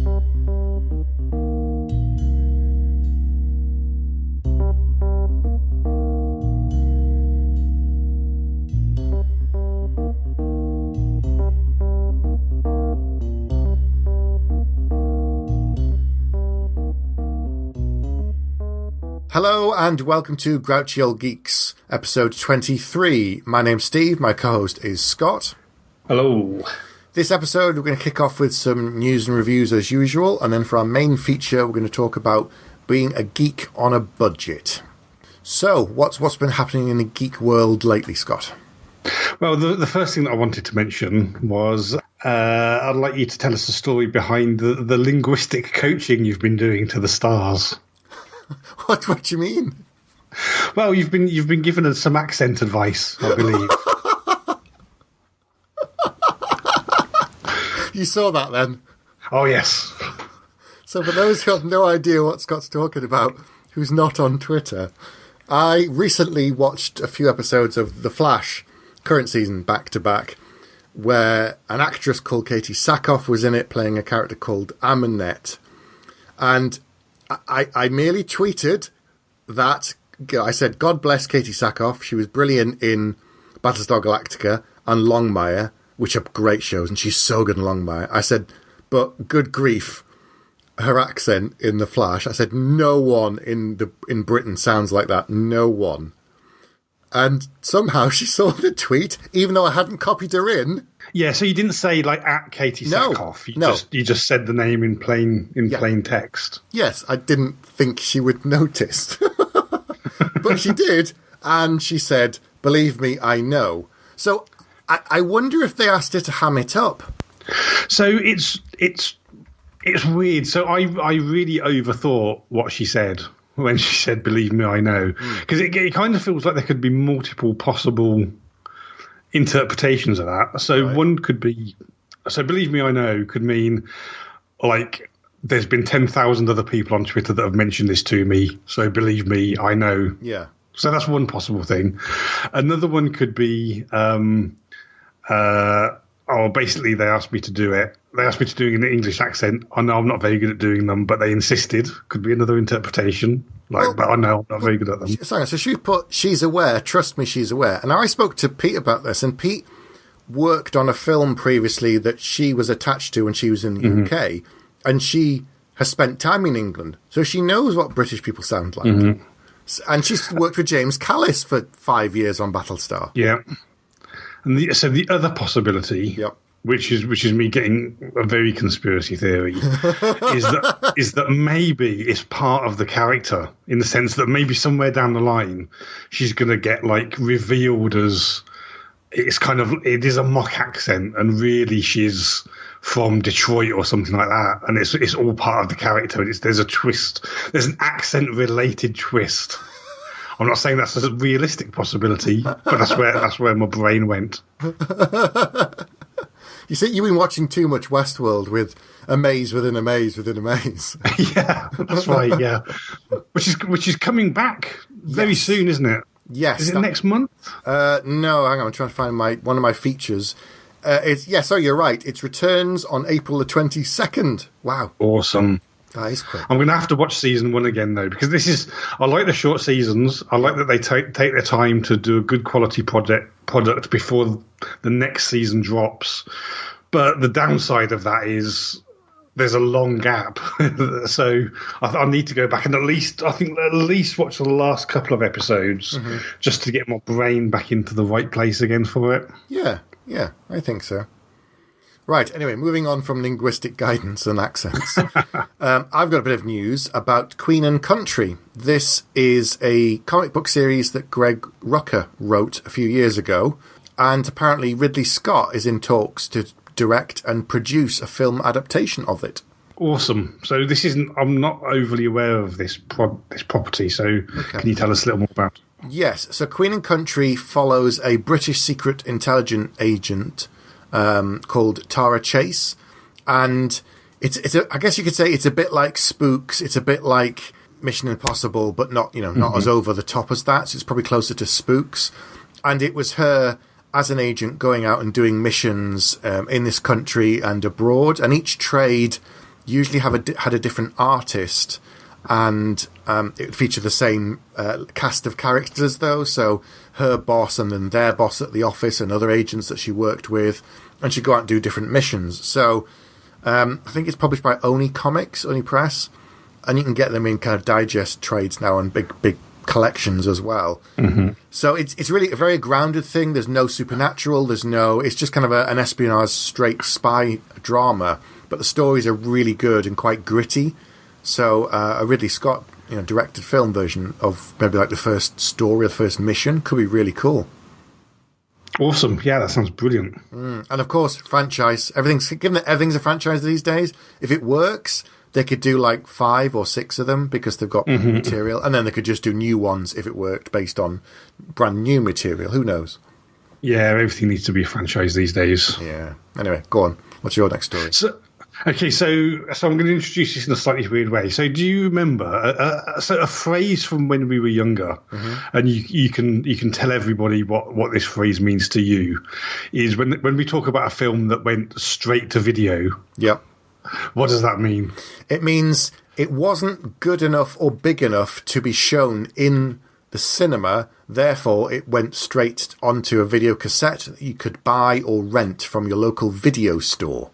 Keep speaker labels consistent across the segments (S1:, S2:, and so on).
S1: Hello and welcome to Grouchy Old Geeks, episode 23. My name's Steve, my co-host is Scott.
S2: Hello.
S1: This episode we're going to kick off with some news and reviews as usual, and then for our main feature we're going to talk about being a geek on a budget. So, what's been happening in the geek world lately, Scott?
S2: Well, the first thing that I wanted to mention was I'd like you to tell us the story behind the linguistic coaching you've been doing to the stars.
S1: What do you mean?
S2: Well, you've been given us some accent advice, I believe.
S1: You saw that then?
S2: Oh, yes.
S1: So for those who have no idea what Scott's talking about, who's not on Twitter, I recently watched a few episodes of The Flash, current season, back to back, where an actress called Katie Sackhoff was in it, playing a character called Amunet. And I merely tweeted that I said, God bless Katie Sackhoff. She was brilliant in Battlestar Galactica and Longmire, which are great shows, and she's so good in Longmire. I said, but good grief, her accent in The Flash. I said, no one in Britain sounds like that. No one. And somehow she saw the tweet, even though I hadn't copied her in.
S2: Yeah, so you didn't say at Katie Sackhoff. You just said the name in plain text.
S1: Yes, I didn't think she would notice. But she did, and she said, believe me, I know. So I wonder if they asked her to ham it up.
S2: So it's weird. So I really overthought what she said when she said, believe me, I know. Because it kind of feels like there could be multiple possible interpretations of that. So one could be, so believe me, I know could mean there's been 10,000 other people on Twitter that have mentioned this to me. So believe me, I know.
S1: Yeah.
S2: So that's one possible thing. Another one could be, basically they asked me to do it. They asked me to do it in an English accent. I know I'm not very good at doing them, but they insisted. Could be another interpretation. But I know I'm not very good at them.
S1: Sorry, so she put, she's aware, trust me, she's aware. And I spoke to Pete about this, and Pete worked on a film previously that she was attached to when she was in the UK, and she has spent time in England, so she knows what British people sound like. And she's worked with James Callis for 5 years on Battlestar.
S2: Yeah. And so the other possibility, which is me getting a very conspiracy theory, is that maybe it's part of the character, in the sense that maybe somewhere down the line she's going to get revealed as it is a mock accent, and really she's from Detroit or something like that, and it's all part of the character. There's a twist. There's an accent related twist. I'm not saying that's a realistic possibility, but that's where my brain went.
S1: You see, you've been watching too much Westworld with a maze within a maze within a maze.
S2: Yeah, that's right. Yeah, which is coming back very soon, isn't it?
S1: Yes.
S2: Is it next month?
S1: No, hang on. I'm trying to find one of my features. You're right. It returns on April the 22nd. Wow.
S2: Awesome.
S1: That is quick.
S2: I'm going to have to watch season 1 again, though, because I like the short seasons. I like that they take their time to do a good quality product before the next season drops. But the downside of that is there's a long gap. So I need to go back and at least watch the last couple of episodes just to get my brain back into the right place again for it.
S1: Yeah, I think so. Right, anyway, moving on from linguistic guidance and accents. I've got a bit of news about Queen and Country. This is a comic book series that Greg Rucka wrote a few years ago, and apparently Ridley Scott is in talks to direct and produce a film adaptation of it.
S2: Awesome. So I'm not overly aware of this property, so Can you tell us a little more about it?
S1: Yes, so Queen and Country follows a British secret intelligence agent called Tara Chase, and I guess you could say it's a bit like Spooks. It's a bit like Mission Impossible, but not as over the top as that. So it's probably closer to Spooks. And it was her as an agent going out and doing missions in this country and abroad. And each trade usually had a different artist, and it would feature the same cast of characters, though. So her boss and then their boss at the office and other agents that she worked with, and she'd go out and do different missions. So I think it's published by Oni Comics, Oni Press, and you can get them in kind of digest trades now and big collections as well.
S2: Mm-hmm.
S1: So it's really a very grounded thing. There's no supernatural. It's just kind of an espionage straight spy drama, but the stories are really good and quite gritty. So a Ridley Scott, directed film version of maybe like the first story, the first mission could be really cool.
S2: Awesome. Yeah, that sounds brilliant.
S1: And of course, franchise. Given that everything's a franchise these days, if it works, they could do like 5 or 6 of them because they've got material, and then they could just do new ones if it worked based on brand new material. Who knows?
S2: Yeah, everything needs to be a franchise these days.
S1: Yeah. Anyway, go on. What's your next story?
S2: So I'm going to introduce this in a slightly weird way. So do you remember a phrase from when we were younger, and you can tell everybody what this phrase means to you, is when we talk about a film that went straight to video.
S1: Yep.
S2: What does that mean?
S1: It means it wasn't good enough or big enough to be shown in the cinema, therefore it went straight onto a video cassette that you could buy or rent from your local video store.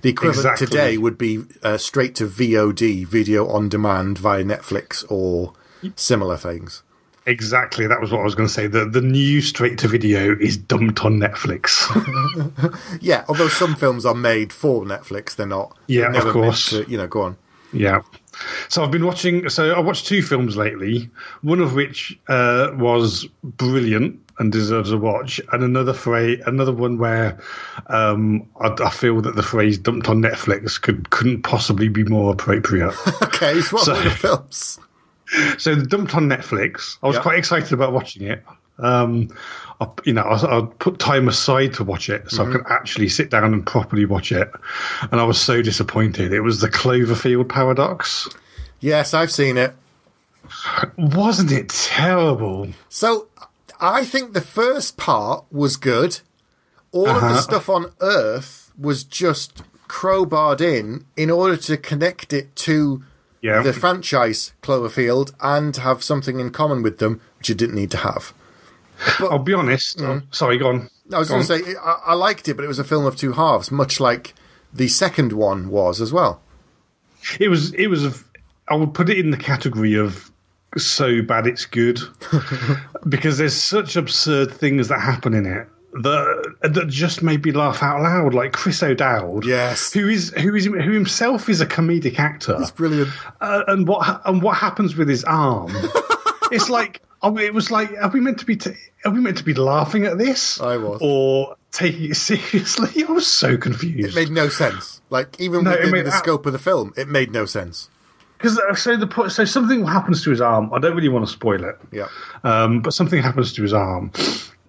S1: The equivalent today would be straight to VOD, video on demand, via Netflix or similar things.
S2: Exactly, that was what I was going to say. The new straight to video is dumped on Netflix.
S1: Yeah, although some films are made for Netflix, they're not.
S2: Yeah,
S1: never
S2: of course.
S1: Meant to, go on.
S2: Yeah. So I watched 2 films lately, one of which was brilliant and deserves a watch, and another one where I feel that the phrase dumped on Netflix couldn't possibly be more appropriate.
S1: Okay, so what were the films?
S2: So the dumped on Netflix. I was quite excited about watching it. I put time aside to watch it so I could actually sit down and properly watch it. And I was so disappointed. It was the Cloverfield Paradox.
S1: Yes, I've seen it.
S2: Wasn't it terrible?
S1: So I think the first part was good. All of the stuff on Earth was just crowbarred in order to connect it to the franchise Cloverfield and have something in common with them, which you didn't need to have. But,
S2: I'll be honest. Sorry, go on.
S1: I was going to say, I liked it, but it was a film of 2 halves, much like the second one was as well.
S2: It was. I would put it in the category of so bad it's good, because there's such absurd things that happen in it that just made me laugh out loud. Like Chris O'Dowd,
S1: yes,
S2: who himself is a comedic actor.
S1: He's brilliant.
S2: And what happens with his arm? It's like, it was like, are we meant to be laughing at this?
S1: I was,
S2: or taking it seriously? I was so confused.
S1: It made no sense. Like even within the scope of the film, it made no sense.
S2: Because so something happens to his arm. I don't really want to spoil it.
S1: Yeah.
S2: But something happens to his arm,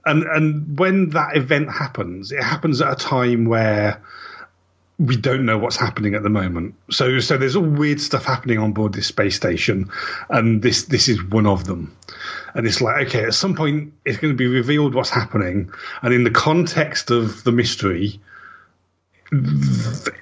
S2: and when that event happens, it happens at a time where we don't know what's happening at the moment. So there's all weird stuff happening on board this space station, and this is one of them. And it's like, okay, at some point it's going to be revealed what's happening, and in the context of the mystery,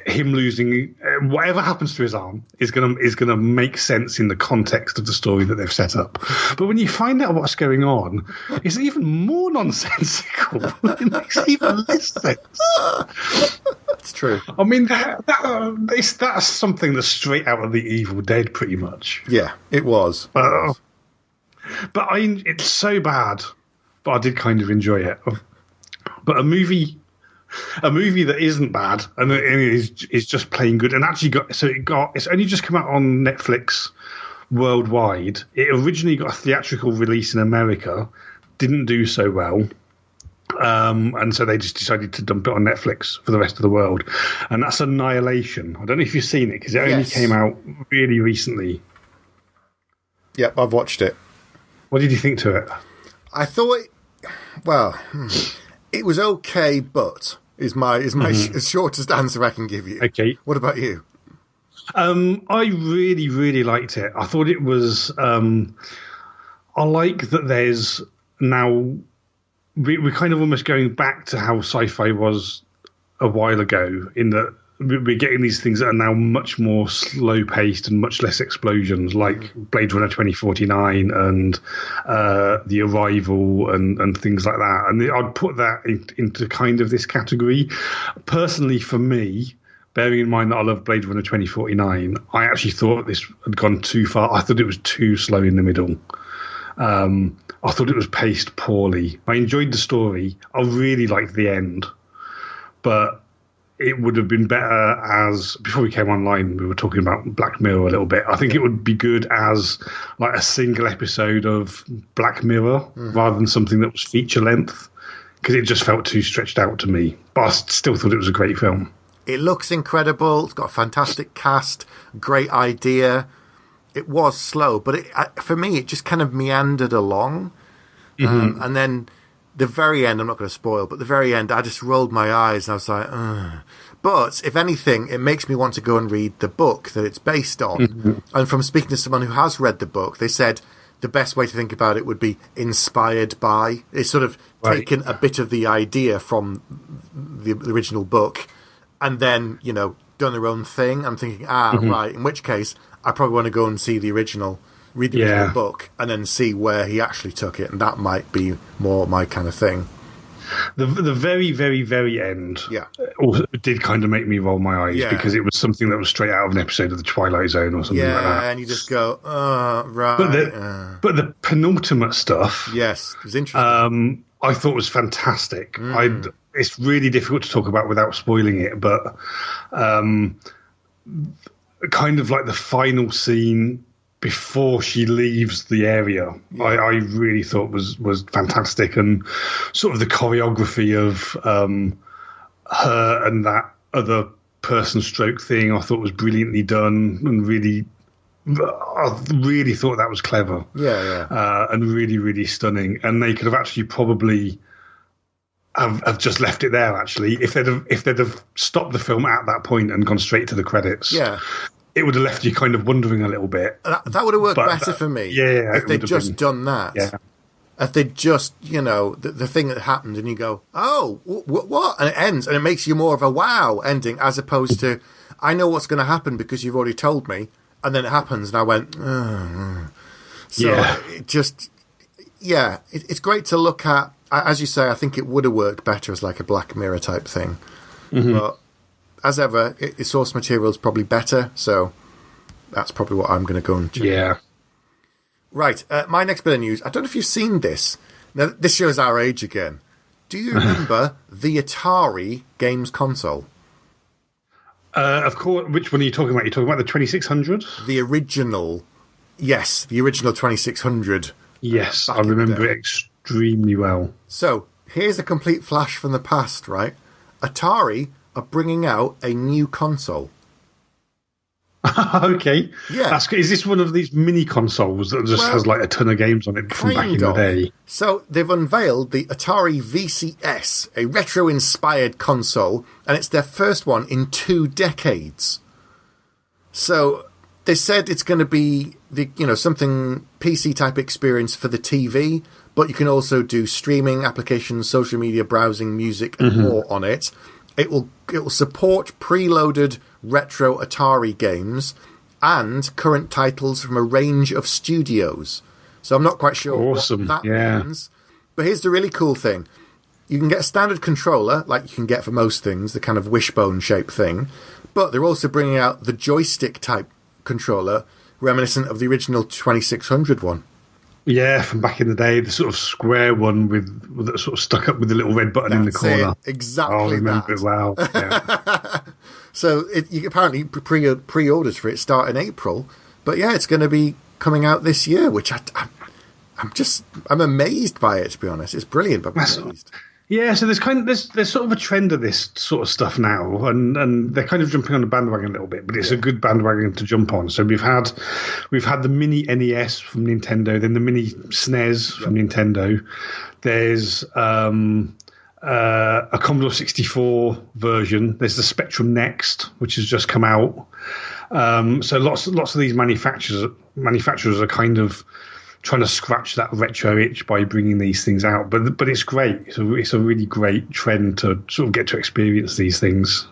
S2: him losing whatever happens to his arm is gonna make sense in the context of the story that they've set up. But when you find out what's going on, it's even more nonsensical. It makes even less sense.
S1: It's true.
S2: I mean, that's something that's straight out of The Evil Dead, pretty much.
S1: Yeah, it was.
S2: But it's so bad, but I did kind of enjoy it. But a movie that isn't bad and is just plain good, and actually it's only just come out on Netflix worldwide. It originally got a theatrical release in America, didn't do so well, and so they just decided to dump it on Netflix for the rest of the world, and that's Annihilation. I don't know if you've seen it because it only came out really recently.
S1: Yep, I've watched it.
S2: What did you think to it?
S1: I thought, it was okay, but is my shortest answer I can give you.
S2: Okay.
S1: What about you?
S2: I really, really liked it. I thought it was. I like that there's now. We're kind of almost going back to how sci-fi was a while ago, in that we're getting these things that are now much more slow paced and much less explosions, like Blade Runner 2049 and The Arrival and things like that. And I'd put that into kind of this category. Personally, for me, bearing in mind that I love Blade Runner 2049, I actually thought this had gone too far. I thought it was too slow in the middle. I thought it was paced poorly. I enjoyed the story. I really liked the end. But it would have been better as, before we came online, we were talking about Black Mirror a little bit. I think it would be good as like a single episode of Black Mirror rather than something that was feature length, because it just felt too stretched out to me. But I still thought it was a great film.
S1: It looks incredible. It's got a fantastic cast, great idea. It was slow, but for me, it just kind of meandered along. And then the very end, I'm not going to spoil, but the very end, I just rolled my eyes and I was like, ugh. But if anything, it makes me want to go and read the book that it's based on. And from speaking to someone who has read the book, they said the best way to think about it would be inspired by. It's sort of taken a bit of the idea from the original book and then, you know, done their own thing. I'm thinking, right, in which case I probably want to go and see the original, read the original book, and then see where he actually took it, and that might be more my kind of thing.
S2: The very, very, very end also did kind of make me roll my eyes because it was something that was straight out of an episode of The Twilight Zone or something like that.
S1: Yeah, and you just go, right.
S2: But the penultimate stuff...
S1: Yes, it was interesting.
S2: I thought was fantastic. It's really difficult to talk about without spoiling it, but kind of like the final scene before she leaves the area, I really thought was fantastic, and sort of the choreography of her and that other person stroke thing I thought was brilliantly done, and I really thought that was clever. And really, really stunning. And they could have actually probably have just left it there, actually, if they'd have stopped the film at that point and gone straight to the credits. It would have left you kind of wondering a little bit.
S1: That would have worked better for me. If they'd just done that. If they'd just, you know, the thing that happened and you go, oh, what? And it ends. And it makes you more of a wow ending, as opposed to, I know what's going to happen because you've already told me. And then it happens and I went, So it just, it's great to look at. As you say, I think it would have worked better as like a Black Mirror type thing. But as ever, the source material is probably better, so that's probably what I'm going to go and check out. Right, my next bit of news. I don't know if you've seen this. Now, this shows our age again. Do you remember the Atari games console?
S2: Of course. Which one are you talking about? You're talking about the 2600?
S1: The original. Yes, the original 2600.
S2: Yes, I remember it extremely well.
S1: So, here's a complete flash from the past, right? Atari are bringing out a new console.
S2: Okay. Yeah. That's good. Is this one of these mini consoles that just has like a ton of games on it from back in the day?
S1: So they've unveiled the Atari VCS, a retro-inspired console, and it's their first one in 2 decades. So they said it's going to be something PC-type experience for the TV, but you can also do streaming applications, social media, browsing, music, and more on it. It will support preloaded retro Atari games and current titles from a range of studios. So I'm not quite sure what that means. But here's the really cool thing. You can get a standard controller, like you can get for most things, the kind of wishbone-shaped thing. But they're also bringing out the joystick-type controller, reminiscent of the original 2600 one.
S2: Yeah, from back in the day, the sort of square one with that sort of stuck up with the little red button in the corner.
S1: Exactly.
S2: I remember it well. Yeah.
S1: So you apparently pre-orders for it start in April, but it's going to be coming out this year, which I'm amazed by it, to be honest. It's brilliant, but I'm amazed.
S2: Yeah, so there's sort of a trend of this sort of stuff now, and they're kind of jumping on the bandwagon a little bit, but it's a good bandwagon to jump on. So we've had the mini NES from Nintendo, then the mini SNES from Nintendo. There's a Commodore 64 version. There's the Spectrum Next, which has just come out. So lots of these manufacturers are kind of trying to scratch that retro itch by bringing these things out. But it's great. It's a really great trend to sort of get to experience these things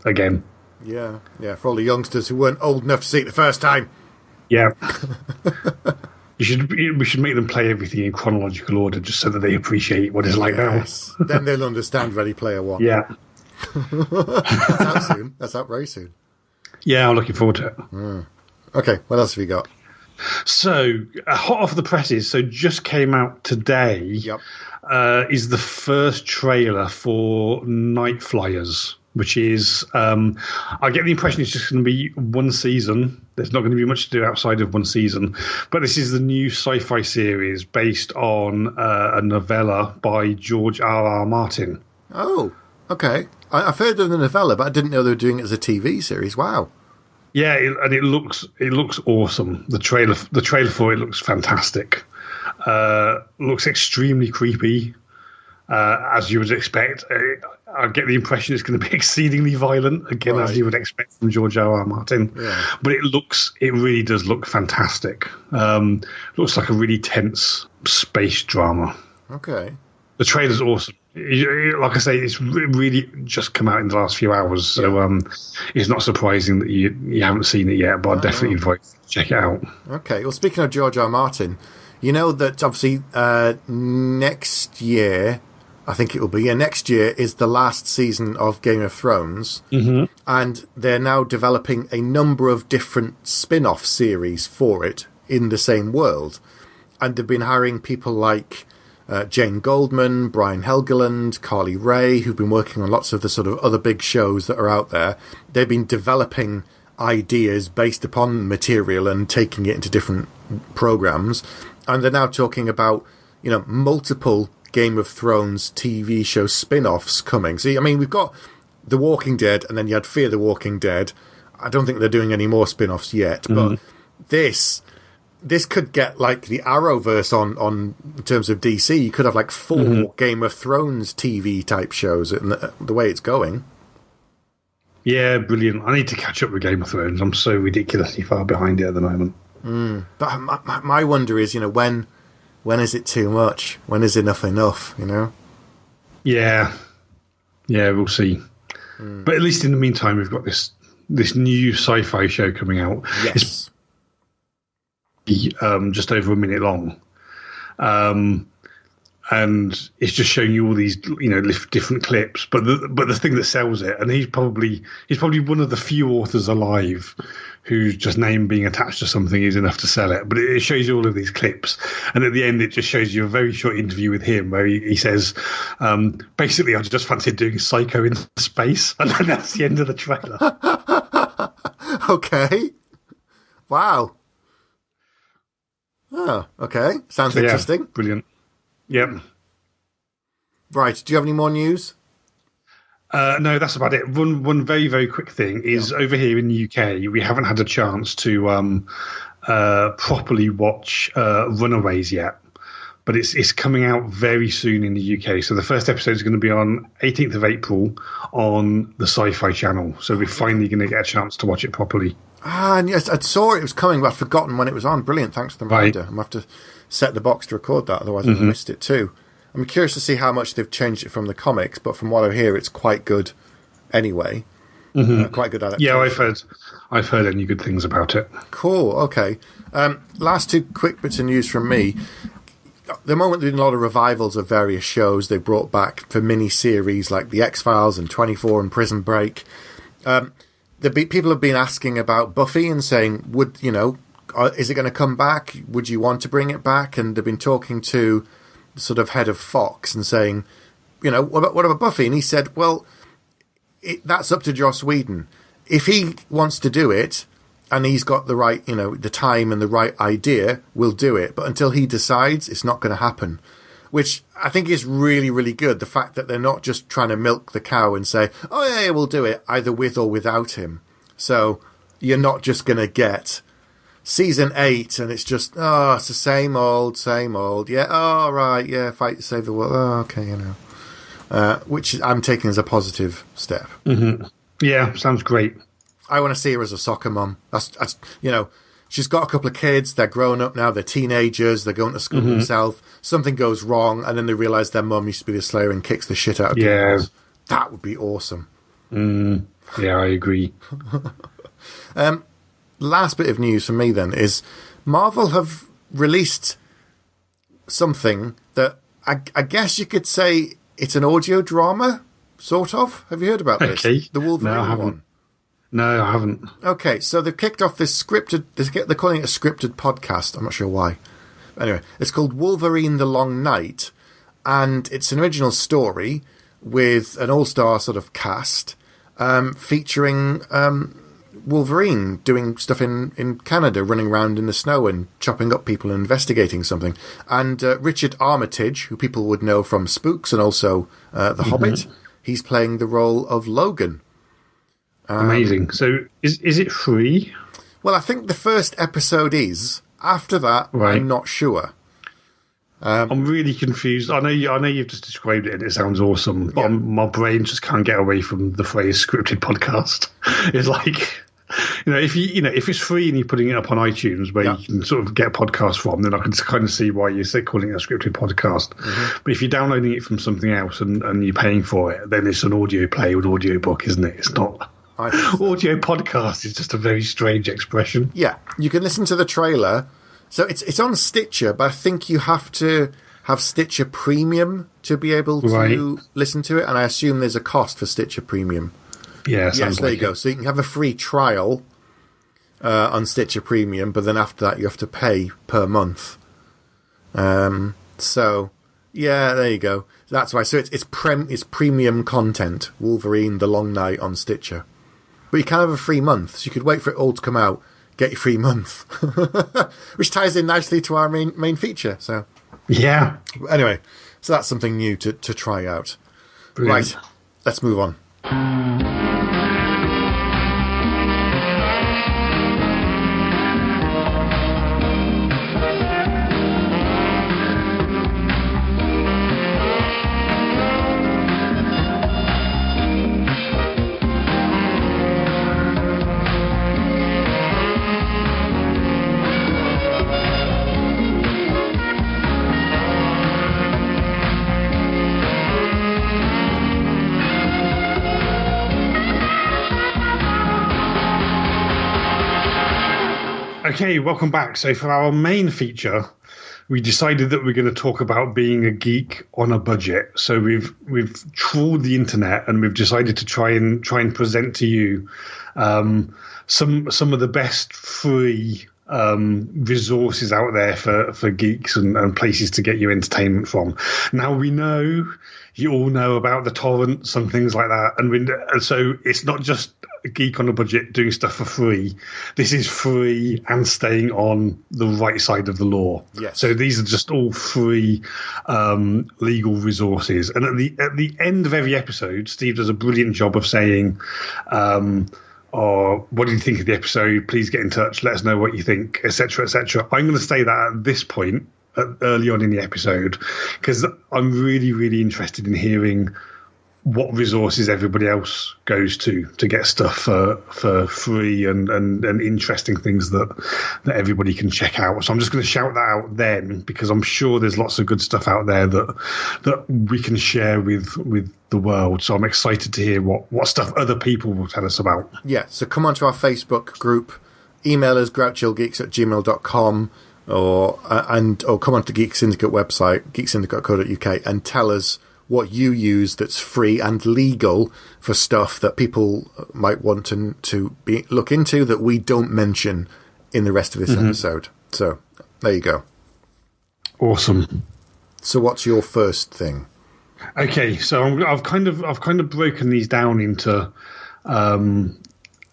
S2: again.
S1: Yeah, for all the youngsters who weren't old enough to see it the first time.
S2: Yeah. We should make them play everything in chronological order just so that they appreciate what it's like now.
S1: Then they'll understand Ready Player One.
S2: Yeah.
S1: That's out soon. That's out very soon.
S2: Yeah, I'm looking forward to it.
S1: Okay, what else have you got?
S2: So, hot off the presses, so just came out today, is the first trailer for Night Flyers, which is, I get the impression it's just going to be one season. There's not going to be much to do outside of one season. But this is the new sci-fi series based on a novella by George R.R. Martin.
S1: Oh, okay. I've heard of the novella, but I didn't know they were doing it as a TV series. Wow.
S2: Yeah, and it looks awesome. The trailer for it looks fantastic. Looks extremely creepy, as you would expect. I get the impression it's going to be exceedingly violent, again, right, as you would expect from George R.R. Martin. Yeah. But it really does look fantastic. Looks like a really tense space drama.
S1: Okay.
S2: The trailer's awesome. Like I say, it's really just come out in the last few hours, so it's not surprising that you haven't seen it yet, but I'd definitely invite you to check it out.
S1: Okay, well, speaking of George R. R. Martin, you know that obviously next year, I think it will be, next year is the last season of Game of Thrones, and they're now developing a number of different spin-off series for it in the same world, and they've been hiring people like Jane Goldman, Brian Helgeland, Carly Rae, who've been working on lots of the sort of other big shows that are out there. They've been developing ideas based upon material and taking it into different programs. And they're now talking about, multiple Game of Thrones TV show spin-offs coming. See, I mean, we've got The Walking Dead, and then you had Fear the Walking Dead. I don't think they're doing any more spin-offs yet, but this could get like the Arrowverse on in terms of DC. You could have like 4 Game of Thrones TV type shows in the way it's going.
S2: Yeah, brilliant. I need to catch up with Game of Thrones. I'm so ridiculously far behind it at the moment.
S1: But my wonder is, when is it too much? When is enough?
S2: Yeah, we'll see. But at least in the meantime, we've got this new sci-fi show coming out.
S1: Yes.
S2: Just over a minute long, and it's just showing you all these different clips. But the thing that sells it, and he's probably one of the few authors alive whose just name being attached to something is enough to sell it. But it shows you all of these clips, and at the end it just shows you a very short interview with him where he says, basically, I just fancied doing Psycho in space, and then that's the end of the trailer.
S1: Okay, wow. Oh, okay. Sounds interesting.
S2: Brilliant. Yep.
S1: Right. Do you have any more news?
S2: No, that's about it. One very, very quick thing is over here in the UK, we haven't had a chance to properly watch Runaways yet. But it's coming out very soon in the UK. So the first episode is going to be on 18th of April on the Sci-Fi Channel. So we're finally going to get a chance to watch it properly.
S1: And yes, I saw it was coming, but I'd forgotten when it was on. Brilliant, thanks for the reminder. I'm going to have to set the box to record that, otherwise I've missed it too. I'm curious to see how much they've changed it from the comics, but from what I hear, it's quite good anyway. Quite good adaptation.
S2: Yeah, I've heard any good things about it.
S1: Cool, okay. Last 2 quick bits of news from me. At the moment, there's been a lot of revivals of various shows they brought back for mini-series like The X-Files and 24 and Prison Break. People have been asking about Buffy and saying, is it going to come back? Would you want to bring it back? And they've been talking to the sort of head of Fox and saying, what about Buffy? And he said, well, that's up to Joss Whedon. If he wants to do it and he's got the right, the time and the right idea, we'll do it. But until he decides, it's not going to happen. Which I think is really, really good. The fact that they're not just trying to milk the cow and say, oh, yeah, we'll do it, either with or without him. So you're not just going to get season 8 and it's just, it's the same old. Yeah, oh, right, yeah, fight to save the world. Oh, okay, which I'm taking as a positive step.
S2: Yeah, sounds great.
S1: I want to see her as a soccer mom. That's she's got a couple of kids. They're grown up now. They're teenagers. They're going to school themselves. Something goes wrong, and then they realise their mum used to be the Slayer and kicks the shit out of demons. That would be awesome.
S2: Yeah, I agree.
S1: Last bit of news from me then is Marvel have released something that I guess you could say it's an audio drama, sort of. Have you heard about this? The Wolverine one.
S2: No, I haven't.
S1: Okay, so they've kicked off this scripted... They're calling it a scripted podcast. I'm not sure why. Anyway, it's called Wolverine the Long Night, and it's an original story with an all-star sort of cast featuring Wolverine doing stuff in Canada, running around in the snow and chopping up people and investigating something. And Richard Armitage, who people would know from Spooks and also The Hobbit, he's playing the role of Logan.
S2: Amazing. So is it free?
S1: Well, I think the first episode is. After that, I'm not sure.
S2: I'm really confused. I know you've just described it and it sounds awesome, but my brain just can't get away from the phrase scripted podcast. It's like, if it's free and you're putting it up on iTunes where you can sort of get podcasts from, then I can kind of see why you're calling it a scripted podcast. But if you're downloading it from something else and you're paying for it, then it's an audio play or audio book, isn't it? It's not. Audio podcast is just a very strange expression.
S1: Yeah, you can listen to the trailer. So it's on Stitcher, but I think you have to have Stitcher Premium to be able to listen to it, and I assume there's a cost for Stitcher Premium.
S2: Yeah,
S1: there you go. So you can have a free trial on Stitcher Premium, but then after that you have to pay per month. So yeah, there you go. That's why. So it's premium content. Wolverine: The Long Night on Stitcher. But you can have a free month, so you could wait for it all to come out, get your free month, which ties in nicely to our main feature. So,
S2: yeah.
S1: Anyway, so that's something new to try out. Brilliant. Right, let's move on.
S2: Okay, welcome back. So for our main feature, we decided that we're going to talk about being a geek on a budget. So we've trawled the internet and we've decided to try and present to you some of the best free resources out there for geeks and places to get your entertainment from. Now we know you all know about the torrents and things like that, and so it's not just a geek on a budget doing stuff for free. This is free and staying on the right side of the law.
S1: Yes.
S2: So these are just all free legal resources. And at the end of every episode, Steve does a brilliant job of saying, or what do you think of the episode? Please get in touch. Let us know what you think, etc., etc. I'm going to say that at this point, early on in the episode, because I'm really, really interested in hearing what resources everybody else goes to get stuff for free and interesting things that everybody can check out. So I'm just going to shout that out then, because I'm sure there's lots of good stuff out there that we can share with the world. So I'm excited to hear what stuff other people will tell us about.
S1: Yeah, so come onto our Facebook group, email us grouchygeeks@gmail.com, or come onto the Geek Syndicate website, geeksyndicate.co.uk, and tell us what you use that's free and legal for stuff that people might want to look into that we don't mention in the rest of this episode. So there you go.
S2: Awesome.
S1: So what's your first thing?
S2: Okay, so I've kind of broken these down into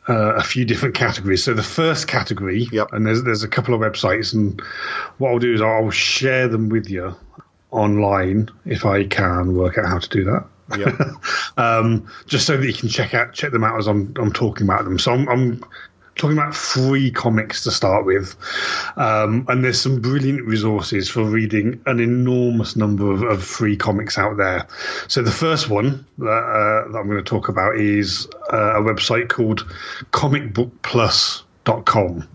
S2: a few different categories. So the first category, and there's a couple of websites, and what I'll do is I'll share them with you online if I can work out how to do that. Just so that you can check them out as I'm talking about them. So I'm talking about free comics to start with, and there's some brilliant resources for reading an enormous number of free comics out there. So the first one that I'm going to talk about is a website called comicbookplus.com. www.nbsp.com.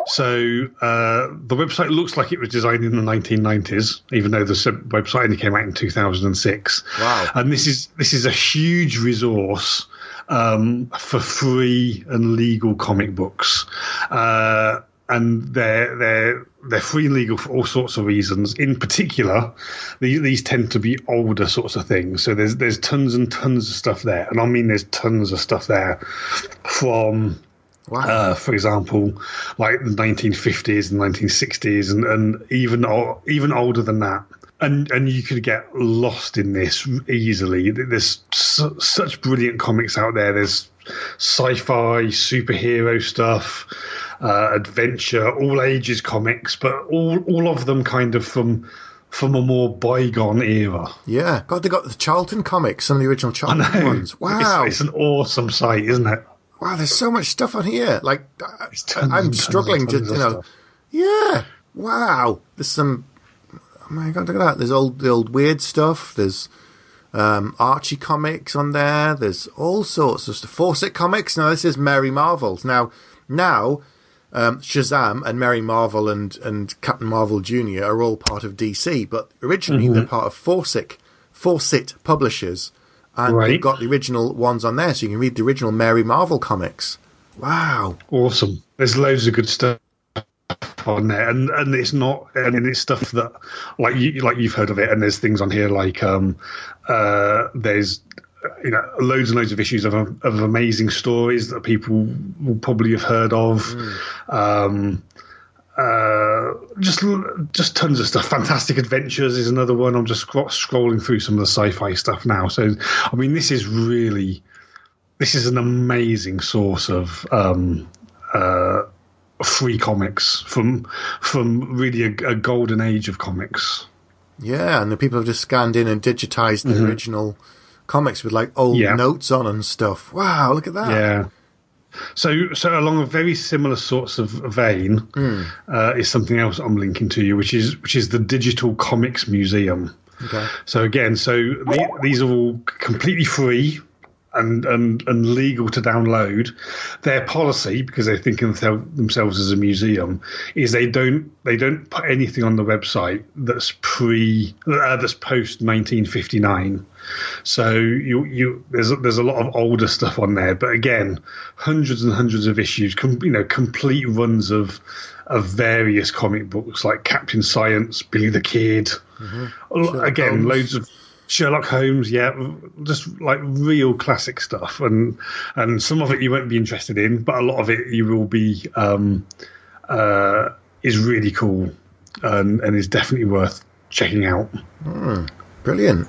S2: So the website looks like it was designed in the 1990s, even though the website only came out in 2006.
S1: Wow!
S2: And this is a huge resource for free and legal comic books, and they're free and legal for all sorts of reasons. In particular, these tend to be older sorts of things. So there's tons and tons of stuff there, and I mean there's tons of stuff there from. Wow. For example, like the 1950s and 1960s, and even older than that. And you could get lost in this easily. There's such brilliant comics out there. There's sci-fi, superhero stuff, adventure, all ages comics, but all of them kind of from a more bygone era.
S1: Yeah, God, they got the Charlton comics, some of the original Charlton ones. Wow,
S2: it's an awesome site, isn't it?
S1: Wow, there's so much stuff on here. Like, I'm struggling to, Yeah, wow. There's some. Oh my God, look at that. There's the old weird stuff. There's Archie comics on there. There's all sorts of stuff. Fawcett comics. Now, this is Mary Marvel's. Now, Shazam and Mary Marvel and Captain Marvel Jr. are all part of DC, but originally they're part of Fawcett Publishers. And they've got the original ones on there, so you can read the original Mary Marvel comics. Wow.
S2: Awesome. There's loads of good stuff on there, and it's not, and it's stuff that like you've heard of it, and there's things on here like there's loads and loads of issues of amazing stories that people will probably have heard of. Just tons of stuff. Fantastic Adventures is another one. I'm just scrolling through some of the sci-fi stuff now. So, I mean, this is an amazing source of free comics from really a golden age of comics.
S1: Yeah, and the people have just scanned in and digitized the original comics with like old notes on and stuff. Wow, look at that.
S2: Yeah. So along a very similar sorts of vein is something else I'm linking to you, which is the Digital Comics Museum.
S1: Okay.
S2: So again, these are all completely free and legal to download. Their policy, because they think of themselves as a museum, is they don't put anything on the website that's post 1959. So there's a lot of older stuff on there, but again, hundreds and hundreds of issues, complete runs of various comic books like Captain Science, Billy the Kid, again, loads of Sherlock Holmes, just like real classic stuff, and some of it you won't be interested in, but a lot of it you will be is really cool and is definitely worth checking out.
S1: Brilliant.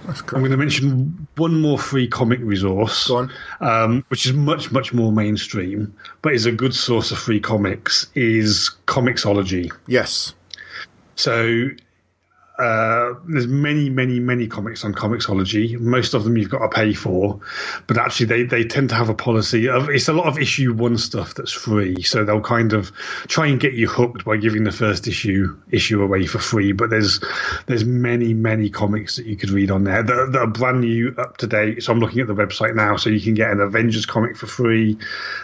S1: That's great.
S2: I'm going to mention one more free comic resource,
S1: Go on.
S2: Which is much, much more mainstream, but is a good source of free comics, is Comixology.
S1: Yes.
S2: So there's many, many, many comics on Comixology. Most of them you've got to pay for, but actually they tend to have a policy of, it's a lot of issue one stuff that's free. So they'll kind of try and get you hooked by giving the first issue away for free. But there's many, many comics that you could read on there that are brand new, up to date. So I'm looking at the website now. So you can get an Avengers comic for free,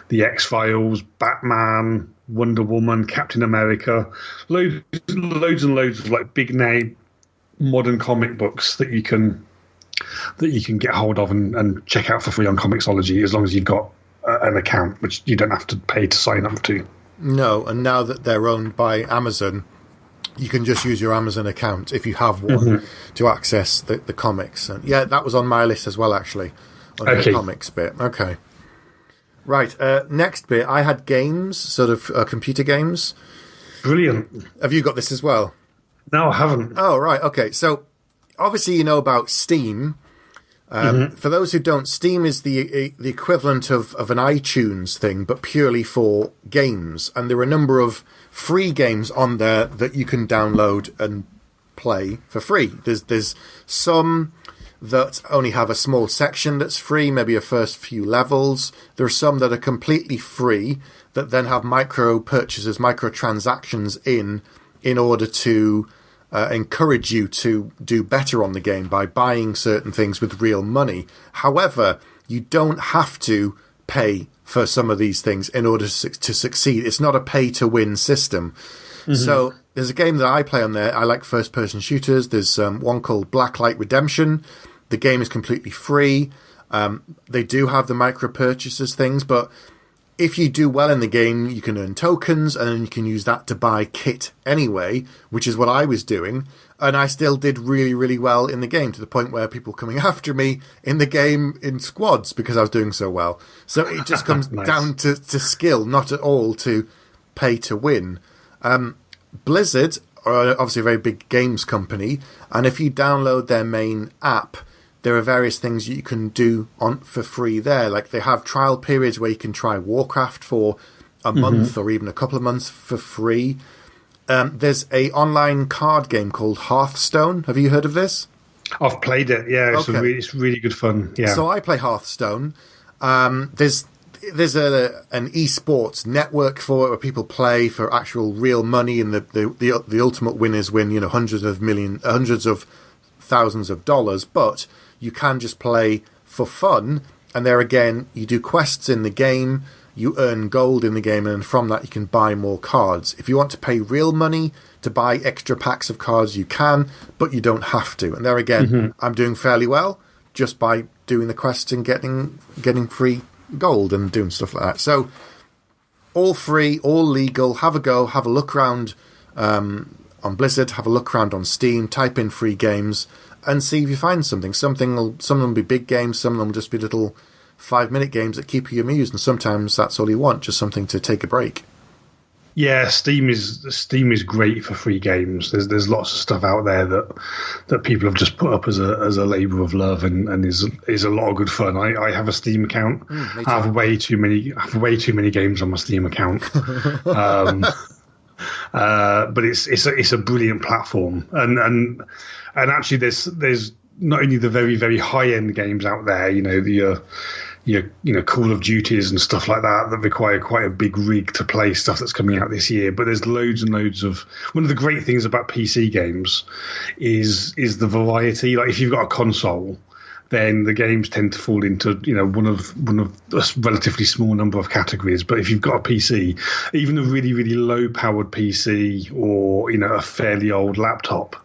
S2: the X-Files, Batman, Wonder Woman, Captain America, loads and loads of like big name modern comic books that you can get hold of and check out for free on Comixology, as long as you've got an account, which you don't have to pay to sign up to.
S1: No, and now that they're owned by Amazon, you can just use your Amazon account if you have one to access the comics. And yeah, that was on my list as well, actually, on the comics bit. Okay. Right, next bit, I had games, sort of computer games.
S2: Brilliant.
S1: Have you got this as well?
S2: No, I haven't.
S1: Oh, right, okay. So, obviously you know about Steam. For those who don't, Steam is the equivalent of an iTunes thing, but purely for games. And there are a number of free games on there that you can download and play for free. There's some that only have a small section that's free, maybe a first few levels. There are some that are completely free that then have micro purchases, microtransactions in order to encourage you to do better on the game by buying certain things with real money. However, you don't have to pay for some of these things in order to succeed. It's not a pay-to-win system. Mm-hmm. So there's a game that I play on there. I like first-person shooters. There's one called Blacklight Redemption. The game is completely free. They do have the micro-purchases things, but if you do well in the game, you can earn tokens, and then you can use that to buy kit anyway, which is what I was doing. And I still did really, really well in the game, to the point where people were coming after me in the game in squads because I was doing so well. So it just comes
S2: nice.
S1: down to skill, not at all to pay to win. Blizzard are obviously a very big games company, and if you download their main app, there are various things you can do for free there. Like they have trial periods where you can try Warcraft for a month or even a couple of months for free. There's a online card game called Hearthstone. Have you heard of this?
S2: I've played it. Yeah, it's really good fun. Yeah.
S1: So I play Hearthstone. There's an esports network for it where people play for actual real money, and the ultimate winners win hundreds of thousands of dollars. But you can just play for fun, and there again, you do quests in the game, you earn gold in the game, and from that you can buy more cards. If you want to pay real money to buy extra packs of cards, you can, but you don't have to. And there again, I'm doing fairly well just by doing the quests and getting free gold and doing stuff like that. So all free, all legal. Have a go, have a look around on Blizzard, have a look around on Steam, type in free games, and see if you find something. Some of them will be big games, some of them will just be little 5-minute games that keep you amused, and sometimes that's all you want, just something to take a break.
S2: Yeah, Steam is great for free games. There's lots of stuff out there that people have just put up as a labour of love and is a lot of good fun. I have a Steam account. I have way too many games on my Steam account. But it's a brilliant platform, and actually there's not only the very, very high end games out there, your Call of Duties and stuff like that require quite a big rig to play stuff that's coming out this year. But there's loads and loads of. One of the great things about PC games is the variety. Like if you've got a console, then the games tend to fall into one of a relatively small number of categories. But if you've got a PC, even a really, really low powered PC or a fairly old laptop,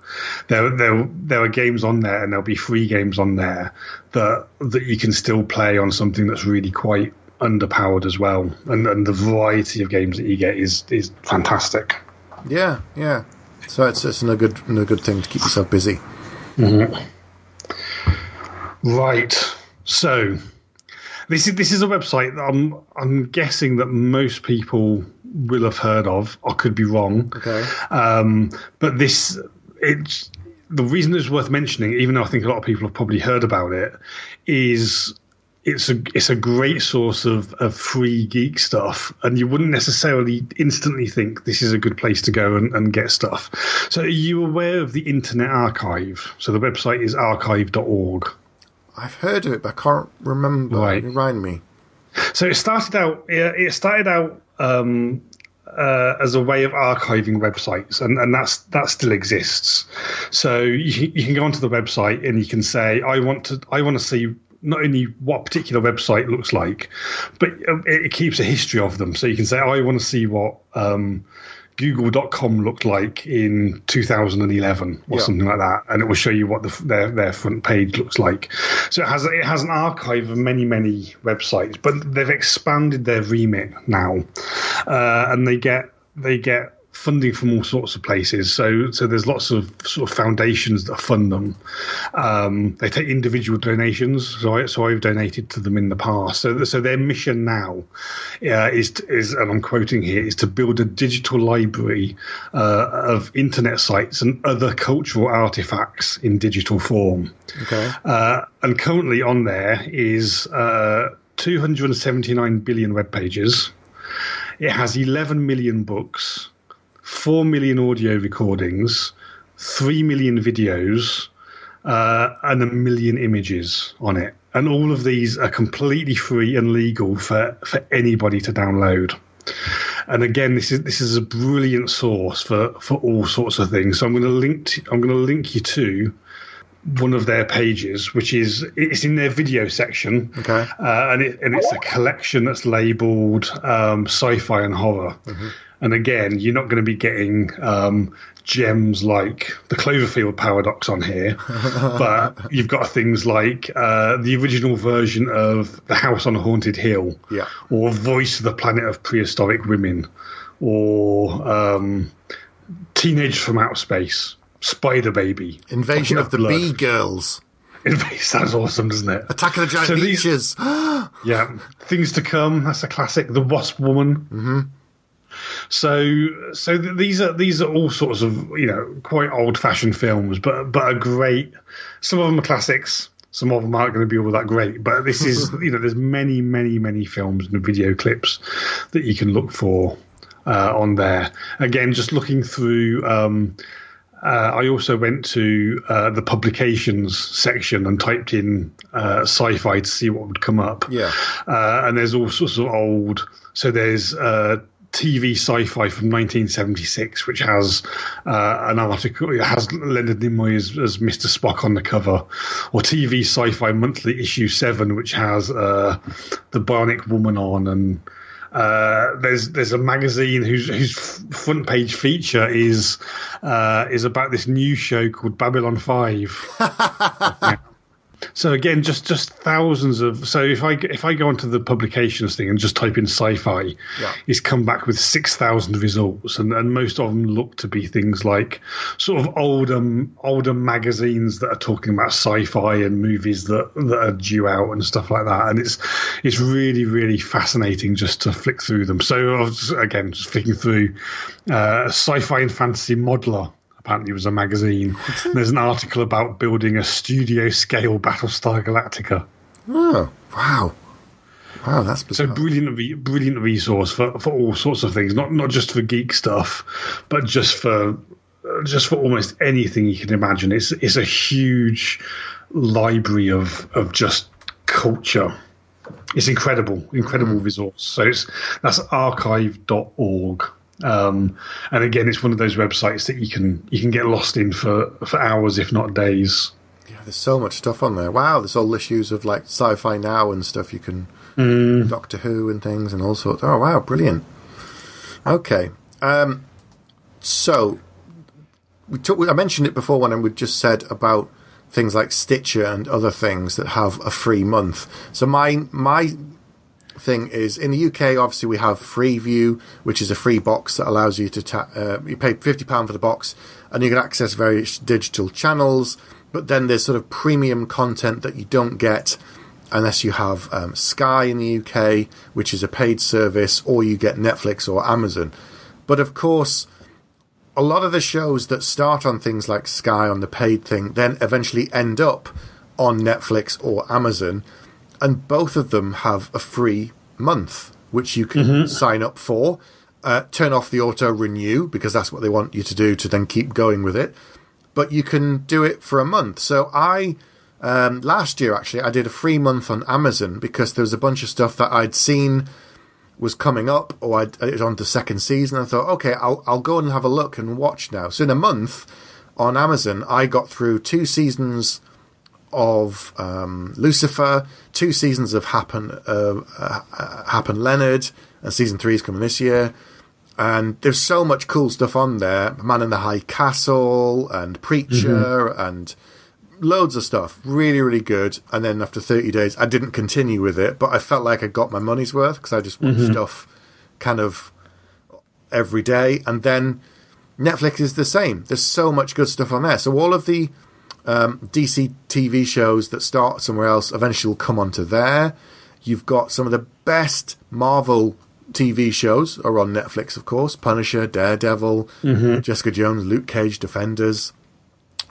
S2: there are games on there, and there'll be free games on there that you can still play on something that's really quite underpowered as well. And the variety of games that you get is fantastic.
S1: Yeah. So it's no good thing to keep yourself busy.
S2: Mm-hmm. Right. So this is a website that I'm guessing that most people will have heard of. I could be wrong.
S1: Okay.
S2: But the reason it's worth mentioning, even though I think a lot of people have probably heard about it, is it's a great source of free geek stuff, and you wouldn't necessarily instantly think this is a good place to go and get stuff. So are you aware of the Internet Archive? So the website is archive.org.
S1: I've heard of it, but I can't remember.
S2: Right.
S1: Remind me.
S2: So it started out as a way of archiving websites, and that still exists. So you can go onto the website and you can say, I want to see not only what a particular website looks like, but it keeps a history of them. So you can say, I want to see what Google.com looked like in 2011 or something like that, and it will show you what their front page looks like. So it has an archive of many websites, but they've expanded their remit now, and they get funding from all sorts of places. So there's lots of sort of foundations that fund them. They take individual donations. So I've donated to them in the past. So their mission now is, and I'm quoting here, is to build a digital library of internet sites and other cultural artifacts in digital form. Okay. And currently on there is 279 billion web pages. It has 11 million books, 4 million audio recordings, 3 million videos, and 1 million images on it. And all of these are completely free and legal for anybody to download. And again, this is a brilliant source for all sorts of things. So I'm going to link you to one of their pages, which is it's in their video section,
S1: okay,
S2: and it's a collection that's labelled sci-fi and horror. And again, you're not going to be getting gems like the Cloverfield paradox on here, but you've got things like the original version of The House on a Haunted Hill, or Voice of the Planet of Prehistoric Women, or Teenage from Outer Space, Spider Baby,
S1: Invasion of the Bee Girls.
S2: Sounds awesome, doesn't it?
S1: Attack of the Giant Leeches.
S2: Yeah, Things to Come. That's a classic. The Wasp Woman. So these are all sorts of quite old-fashioned films, but are great. Some of them are classics. Some of them aren't going to be all that great. But this is there's many films and video clips that you can look for on there. Again, just looking through. I also went to the publications section and typed in sci-fi to see what would come up. And there's all sorts of old. So there's TV sci-fi from 1976, which has an article. It has Leonard Nimoy as Mr. Spock on the cover, or TV Sci-Fi Monthly issue 7, which has the Bionic Woman on, and there's a magazine whose front page feature is about this new show called Babylon 5. So again, just thousands of. So if I go onto the publications thing and just type in sci-fi, it's come back with 6,000 results, and most of them look to be things like sort of older magazines that are talking about sci-fi and movies that are due out and stuff like that. And it's really fascinating just to flick through them. So I was just flicking through Sci-Fi and Fantasy Modeler. Apparently it was a magazine. There's an article about building a studio-scale Battlestar Galactica.
S1: Oh, wow. Wow, that's bizarre.
S2: So brilliant resource for all sorts of things, not just for geek stuff, but just for almost anything you can imagine. It's a huge library of just culture. It's incredible resource. So that's archive.org. And again, it's one of those websites that you can get lost in for hours, if not days.
S1: Yeah, there's so much stuff on there. Wow, there's all issues of like Sci-Fi Now and stuff. You can Doctor Who and things and all sorts. Oh wow, brilliant. Okay, so I mentioned it before when we just said about things like Stitcher and other things that have a free month. So my thing is, in the UK, obviously we have Freeview, which is a free box that allows you to you pay £50 for the box and you can access various digital channels, but then there's sort of premium content that you don't get unless you have Sky in the UK, which is a paid service, or you get Netflix or Amazon. But of course, a lot of the shows that start on things like Sky on the paid thing then eventually end up on Netflix or Amazon, and both of them have a free month, which you can sign up for, turn off the auto-renew, because that's what they want you to do to then keep going with it. But you can do it for a month. So I, last year actually, I did a free month on Amazon because there was a bunch of stuff that I'd seen was coming up, or it was on the second season. I thought, okay, I'll go and have a look and watch now. So in a month on Amazon, I got through 2 seasons of Lucifer, 2 seasons of Happen Leonard, and season 3 is coming this year. And there's so much cool stuff on there. Man in the High Castle and Preacher and loads of stuff. Really, really good. And then after 30 days, I didn't continue with it, but I felt like I got my money's worth because I just watched stuff kind of every day. And then Netflix is the same. There's so much good stuff on there. So all of the DC TV shows that start somewhere else eventually will come onto there. You've got some of the best Marvel TV shows are on Netflix, of course. Punisher, Daredevil, Jessica Jones, Luke Cage, Defenders,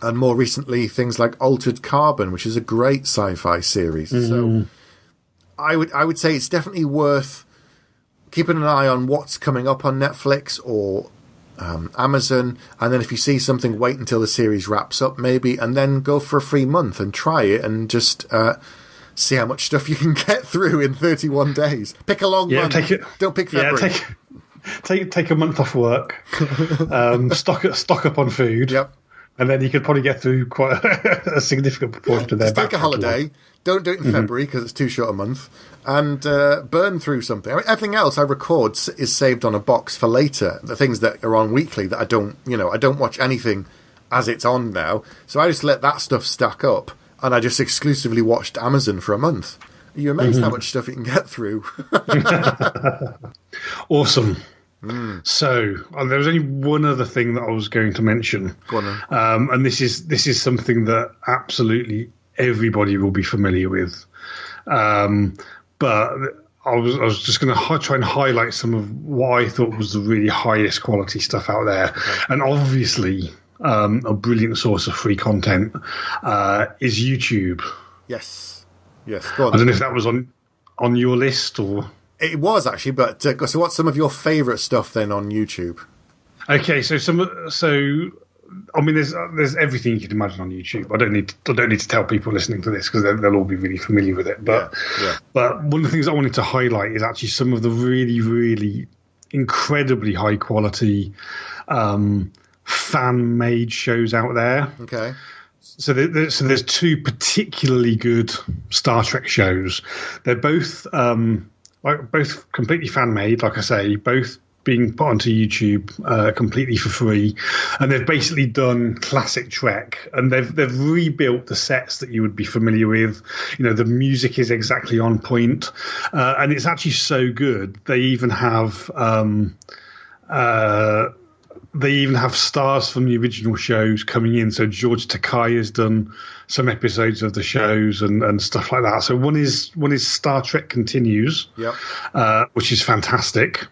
S1: and more recently things like Altered Carbon, which is a great sci-fi series. So I would say it's definitely worth keeping an eye on what's coming up on Netflix or Amazon, and then if you see something, wait until the series wraps up maybe, and then go for a free month and try it and just see how much stuff you can get through in 31 days. Pick a long month. Don't pick February.
S2: Take a month off work. Stock up on food.
S1: Yep.
S2: And then you could probably get through quite a significant proportion of their back
S1: take a holiday. Don't do it in February because it's too short a month. And burn through something. I mean, everything else I record is saved on a box for later. The things that are on weekly that I don't watch anything as it's on now. So I just let that stuff stack up. And I just exclusively watched Amazon for a month. Are you amazed how much stuff you can get through?
S2: Awesome. So there was only one other thing that I was going to mention,
S1: Go on then.
S2: and this is something that absolutely everybody will be familiar with. But I was just going to try and highlight some of what I thought was the really highest quality stuff out there, and obviously a brilliant source of free content is YouTube.
S1: Yes. Go on.
S2: I don't know if that was on your list or.
S1: It was actually, but so what's some of your favourite stuff then on YouTube?
S2: Okay, so I mean, there's everything you can imagine on YouTube. I don't need to tell people listening to this because they'll all be really familiar with it. But but one of the things I wanted to highlight is actually some of the really, really incredibly high quality fan made shows out there.
S1: Okay.
S2: So there's two particularly good Star Trek shows. They're both both completely fan made, like I say, both being put onto YouTube completely for free, and they've basically done classic Trek, and they've rebuilt the sets that you would be familiar with. You know, the music is exactly on point, and it's actually so good. They even have stars from the original shows coming in. So George Takei has done some episodes of the shows and stuff like that. So one is Star Trek Continues, which is fantastic.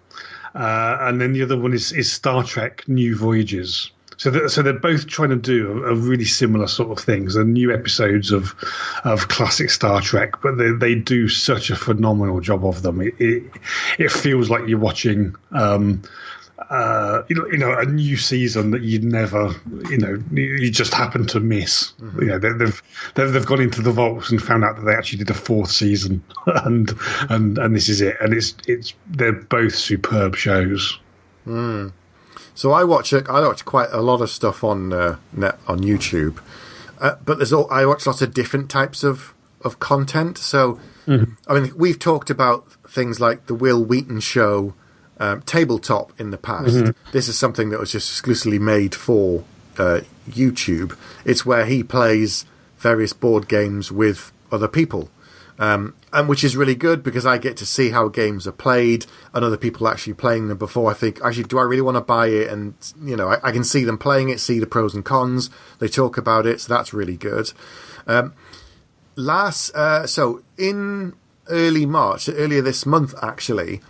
S2: And then the other one is Star Trek New Voyages. So they're both trying to do a really similar sort of things. They're new episodes of classic Star Trek, but they do such a phenomenal job of them. It feels like you're watching a new season that you'd never, you just happen to miss. They've gone into the vaults and found out that they actually did a fourth season, and this is it. And they're both superb shows.
S1: So I watch quite a lot of stuff on YouTube, but I watch lots of different types of content. So I mean, we've talked about things like the Will Wheaton show. Tabletop in the past. This is something that was just exclusively made for YouTube. It's where he plays various board games with other people, and which is really good because I get to see how games are played and other people actually playing them before I think, actually, do I really want to buy it? And I can see them playing it, see the pros and cons. They talk about it, so that's really good. So in early March, earlier this month actually,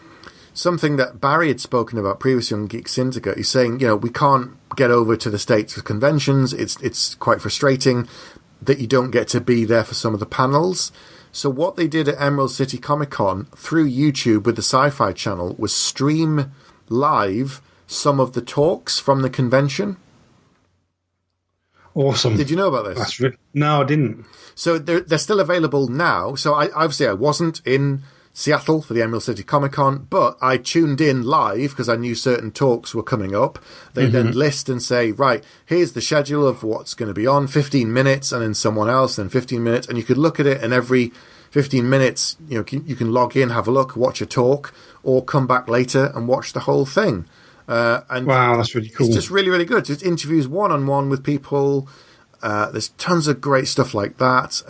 S1: something that Barry had spoken about previously on Geek Syndicate, he's saying, we can't get over to the States for conventions. It's quite frustrating that you don't get to be there for some of the panels. So what they did at Emerald City Comic Con through YouTube with the Sci-Fi Channel was stream live some of the talks from the convention.
S2: Awesome.
S1: Did you know about this?
S2: No, I didn't.
S1: So they're still available now. So I wasn't in Seattle for the Emerald City Comic Con, but I tuned in live because I knew certain talks were coming up. They then list and say, right, here's the schedule of what's going to be on, 15 minutes, and then someone else, then 15 minutes, and you could look at it, and every 15 minutes, you can log in, have a look, watch a talk, or come back later and watch the whole thing. And
S2: wow, that's really cool.
S1: It's just really, really good. So it's interviews one-on-one with people. There's tons of great stuff like that.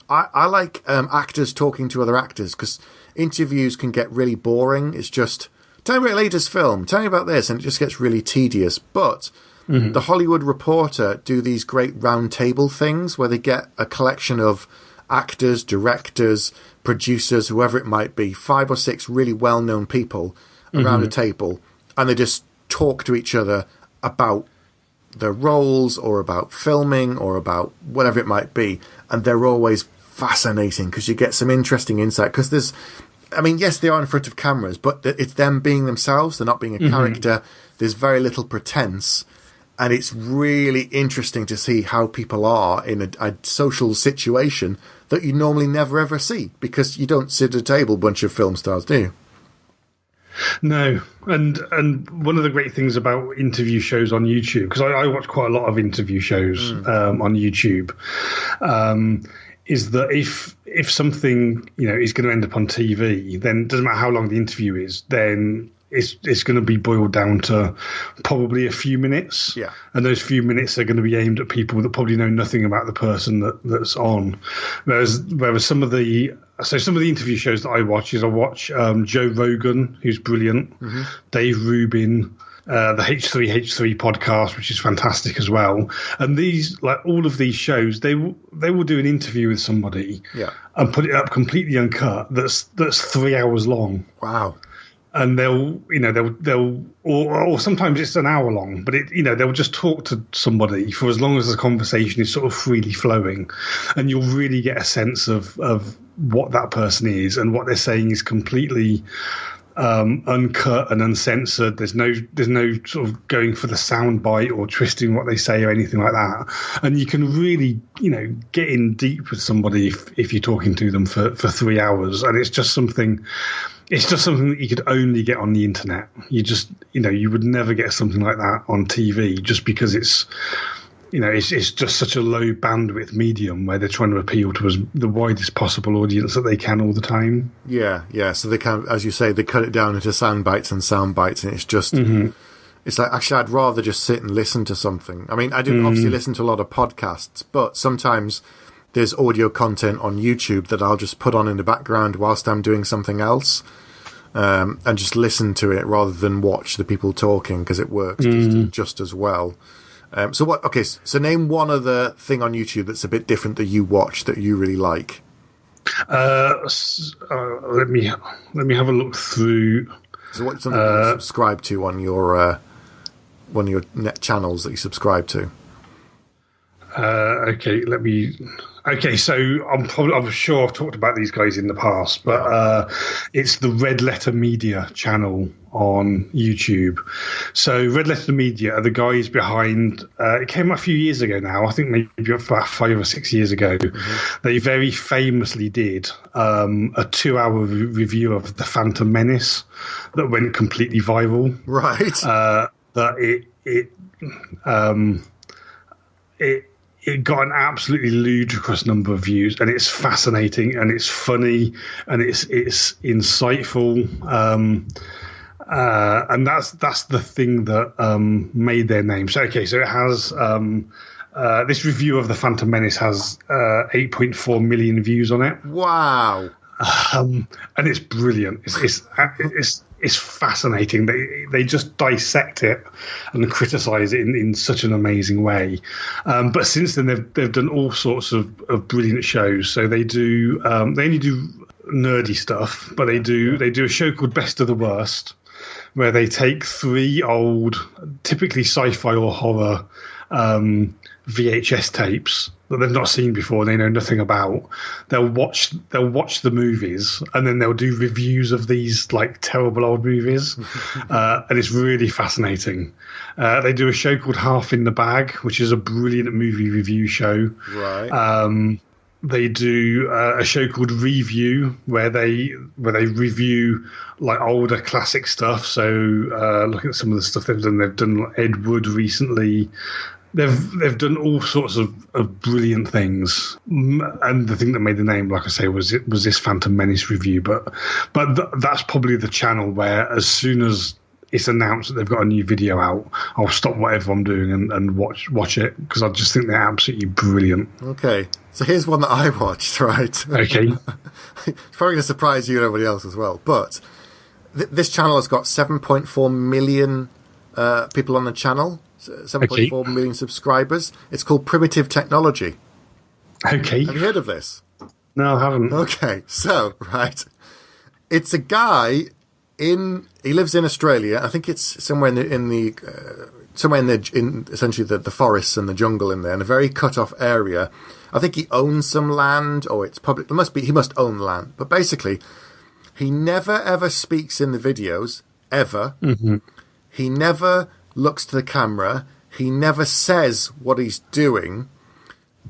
S1: I like actors talking to other actors because interviews can get really boring. It's just, tell me about your latest film, tell me about this, and it just gets really tedious. But the Hollywood Reporter do these great round table things where they get a collection of actors, directors, producers, whoever it might be, 5 or 6 really well-known people around a table, and they just talk to each other about their roles or about filming or about whatever it might be. And they're always fascinating because you get some interesting insight. Because yes, they are in front of cameras, but it's them being themselves. They're not being a character. There's very little pretense. And it's really interesting to see how people are in a social situation that you normally never ever see because you don't sit at a table, bunch of film stars, do you?
S2: No, and one of the great things about interview shows on YouTube, because I watch quite a lot of interview shows on YouTube, is that if something is going to end up on TV, then it doesn't matter how long the interview is, then it's going to be boiled down to probably a few minutes.
S1: Yeah.
S2: And those few minutes are going to be aimed at people that probably know nothing about the person that's on. Whereas some of the interview shows that I watch Joe Rogan, who's brilliant, Dave Rubin, the H3H3 podcast, which is fantastic as well. And these, like all of these shows, they will do an interview with somebody and put it up completely uncut. That's 3 hours long.
S1: Wow.
S2: And they'll or sometimes it's an hour long, but they'll just talk to somebody for as long as the conversation is sort of freely flowing, and you'll really get a sense of what that person is, and what they're saying is completely uncut and uncensored. There's no sort of going for the soundbite or twisting what they say or anything like that. And you can really, get in deep with somebody if you're talking to them for 3 hours. And it's just something that you could only get on the internet. You just, you would never get something like that on TV, just because it's just such a low bandwidth medium where they're trying to appeal to the widest possible audience that they can all the time. Yeah. So they can, as you say, they cut it down into sound bites, and it's just, it's like, actually, I'd rather just sit and listen to something. I mean, I do obviously listen to a lot of podcasts, but sometimes there's audio content on YouTube that I'll just put on in the background whilst I'm doing something else, and just listen to it rather than watch the people talking, because it works just as well. So name one other thing on YouTube that's a bit different that you watch that you really like. Let me have a look through.
S1: So what's something you subscribe to on your one of your net channels that you subscribe to? So I'm sure I've talked about these guys in the past, but it's the Red Letter Media channel on YouTube. So Red Letter Media are the guys behind, it came out a few years ago now, I think maybe about 5 or 6 years ago. They very famously did a 2-hour review of The Phantom Menace that went completely viral. Right.
S2: It got an absolutely ludicrous number of views, and it's fascinating, and it's funny, and it's insightful, and that's the thing that made their name. So it has this review of The Phantom Menace has 8.4 million views on it.
S1: Wow.
S2: And it's brilliant. It's fascinating. They just dissect it and criticize it in such an amazing way. But since then, they've done all sorts of brilliant shows. So they do they only do nerdy stuff, but they do a show called Best of the Worst, where they take 3 old, typically sci-fi or horror VHS tapes that they've not seen before, they know nothing about. They'll watch the movies, and then they'll do reviews of these like terrible old movies, and it's really fascinating. They do a show called Half in the Bag, which is a brilliant movie review show.
S1: Right.
S2: They do a show called Review, where they review like older classic stuff. So looking at some of the stuff they've done Ed Wood recently. They've done all sorts of brilliant things, and the thing that made the name, like I say, was this Phantom Menace review. But that's probably the channel where, as soon as it's announced that they've got a new video out, I'll stop whatever I'm doing and watch it, because I just think they're absolutely brilliant.
S1: Okay, so here's one that I watched. Right.
S2: Okay.
S1: It's probably going to surprise you and everybody else as well. But this channel has got 7.4 million people on the channel. 7.4 million subscribers. It's called Primitive Technology.
S2: Okay.
S1: Have you heard of this?
S2: No, I haven't.
S1: Okay, so, right. It's a guy he lives in Australia. I think it's somewhere in essentially the forests and the jungle in there, in a very cut off area. I think he owns some land, or it's public. He must own land. But basically, he never ever speaks in the videos, ever. Mm-hmm. He never looks to the camera. He never says what he's doing,